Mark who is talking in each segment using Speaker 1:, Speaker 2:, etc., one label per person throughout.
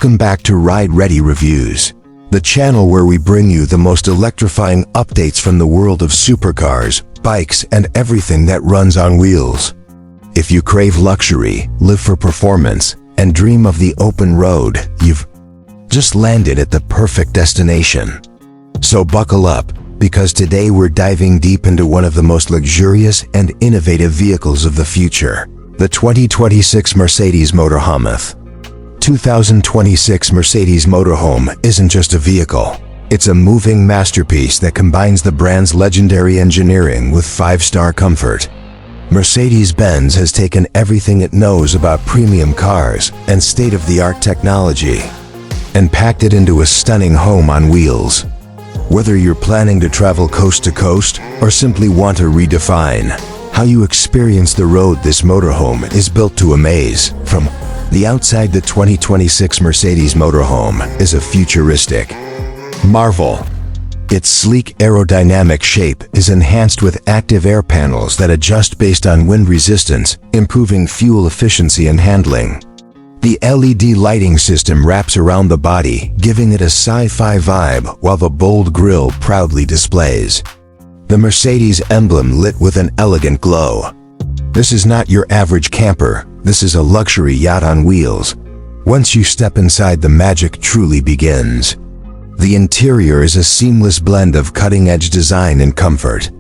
Speaker 1: Welcome back to Ride Ready Reviews, the channel where we bring you the most electrifying updates from the world of supercars, bikes, and everything that runs on wheels. If you crave luxury, live for performance, and dream of the open road, you've just landed at the perfect destination. So buckle up, because today we're diving deep into one of the most luxurious and innovative vehicles of the future, the 2026 Mercedes Motorhome. 2026 Mercedes Motorhome isn't just a vehicle. It's a moving masterpiece that combines the brand's legendary engineering with five-star comfort. Mercedes-Benz has taken everything it knows about premium cars and state-of-the-art technology and packed it into a stunning home on wheels. Whether you're planning to travel coast to coast or simply want to redefine how you experience the road, this motorhome is built to amaze. From the outside, the 2026 Mercedes Motorhome is a futuristic marvel. Its sleek aerodynamic shape is enhanced with active air panels that adjust based on wind resistance, improving fuel efficiency and handling. The LED lighting system wraps around the body, giving it a sci-fi vibe, while the bold grille proudly displays the Mercedes emblem lit with an elegant glow. This is not your average camper, this is a luxury yacht on wheels. Once you step inside, the magic truly begins. The interior is a seamless blend of cutting-edge design and comfort.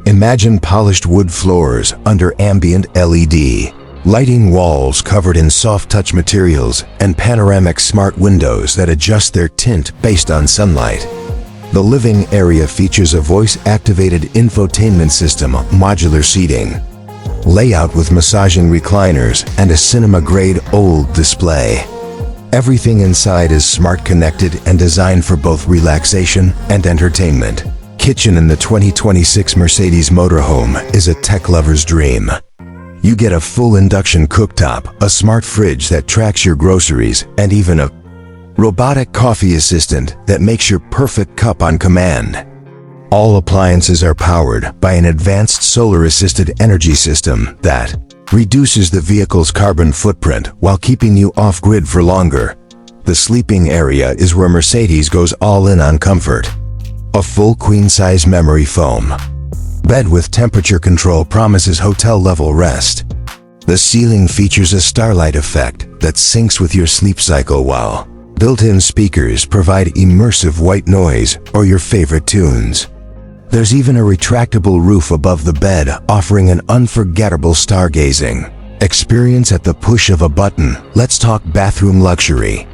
Speaker 1: Imagine polished wood floors under ambient LED, lighting walls covered in soft-touch materials, and panoramic smart windows that adjust their tint based on sunlight. The living area features a voice-activated infotainment system, modular seating layout with massaging recliners, and a cinema-grade OLED display. Everything inside is smart connected and designed for both relaxation and entertainment. Kitchen in the 2026 Mercedes Motorhome is a tech lover's dream. You get a full induction cooktop, a smart fridge that tracks your groceries, and even a robotic coffee assistant that makes your perfect cup on command. All appliances are powered by an advanced solar-assisted energy system that reduces the vehicle's carbon footprint while keeping you off-grid for longer. The sleeping area is where Mercedes goes all in on comfort. A full queen-size memory foam bed with temperature control promises hotel-level rest. The ceiling features a starlight effect that syncs with your sleep cycle, while built-in speakers provide immersive white noise or your favorite tunes. There's even a retractable roof above the bed, offering an unforgettable stargazing experience at the push of a button. Let's talk bathroom luxury.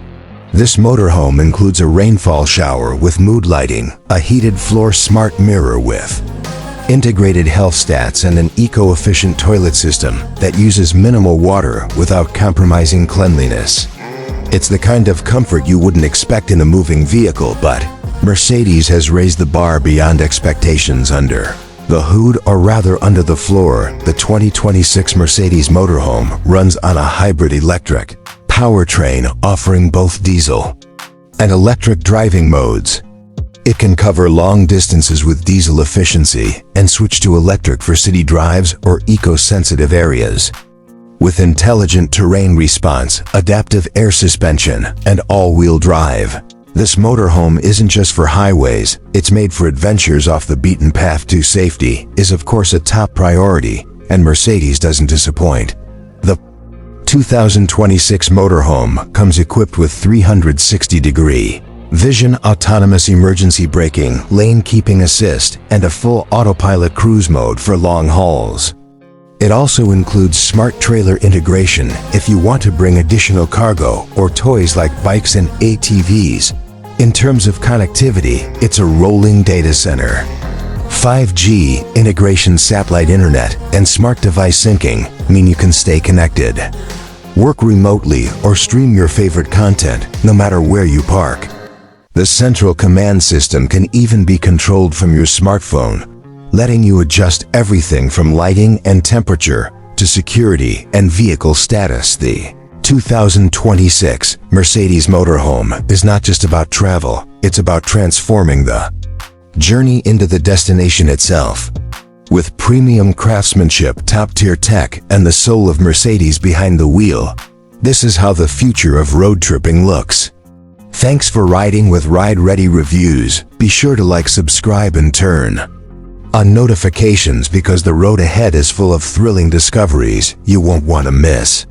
Speaker 1: This motorhome includes a rainfall shower with mood lighting, a heated floor smart mirror with integrated health stats, and an eco-efficient toilet system that uses minimal water without compromising cleanliness. It's the kind of comfort you wouldn't expect in a moving vehicle, but Mercedes has raised the bar beyond expectations. Under the hood, or rather under the floor, the 2026 Mercedes Motorhome runs on a hybrid electric powertrain, offering both diesel and electric driving modes. It can cover long distances with diesel efficiency and switch to electric for city drives or eco-sensitive areas. With intelligent terrain response, adaptive air suspension, and all-wheel drive, this motorhome isn't just for highways, it's made for adventures off the beaten path too. Safety is of course a top priority, and Mercedes doesn't disappoint. The 2026 Motorhome comes equipped with 360-degree vision, autonomous emergency braking, lane keeping assist, and a full autopilot cruise mode for long hauls. It also includes smart trailer integration if you want to bring additional cargo or toys like bikes and ATVs. In terms of connectivity, it's a rolling data center. 5G integration, satellite internet, and smart device syncing mean you can stay connected, work remotely, or stream your favorite content no matter where you park. The central command system can even be controlled from your smartphone, letting you adjust everything from lighting and temperature to security and vehicle status. The 2026 Mercedes Motorhome is not just about travel, it's about transforming the journey into the destination itself. With premium craftsmanship, top-tier tech, and the soul of Mercedes behind the wheel, This is how the future of road tripping looks. Thanks for riding with Ride Ready Reviews. Be sure to like, subscribe, and turn on notifications because the road ahead is full of thrilling discoveries you won't want to miss.